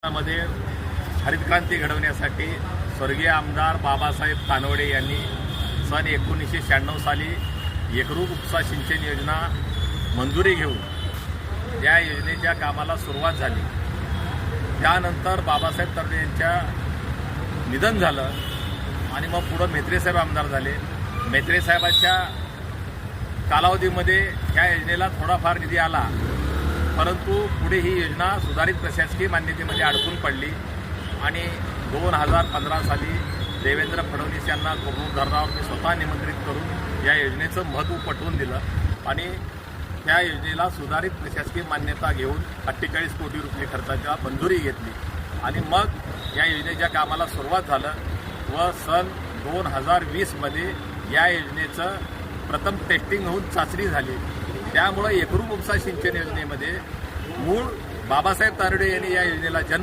मध्ये हरित क्रांती घडवण्यासाठी स्वर्गीय आमदार बाबासाहेब कानवडे यांनी सन 1996 साली एकरूप उपसा सिंचन योजना मंजुरी घेऊन या योजनेच्या कामाला सुरुवात झाली। त्यानंतर बाबासाहेब तरडे यांच्या निधन झालं आणि मग पुढे मेत्रे साहेब आमदार झाले। मेत्रे साहेबांच्या कालावधीमध्ये या योजनेला थोडाफार निधी आला, परंतु पुढे ही योजना सुधारित प्रशासकीय मान्यतेमध्ये अडकून पडली आणि 2015 साली देवेंद्र फडणवीस यांना कोकण धरणावर मी स्वतः निमंत्रित करून या योजनेचं महत्त्व पटवून दिलं आणि त्या योजनेला सुधारित प्रशासकीय मान्यता घेऊन 48 कोटी रुपये खर्चाच्या मंजुरी घेतली आणि मग या योजनेच्या कामाला सुरुवात झालं व सन 2020मध्ये या योजनेचं प्रथम टेस्टिंग होऊन चाचणी झाली। त्यामुळे एकरूप उपसा सिंचन योजनेमध्ये मूळ बाबासाहेब तारडे यांनी या योजनेला जन्म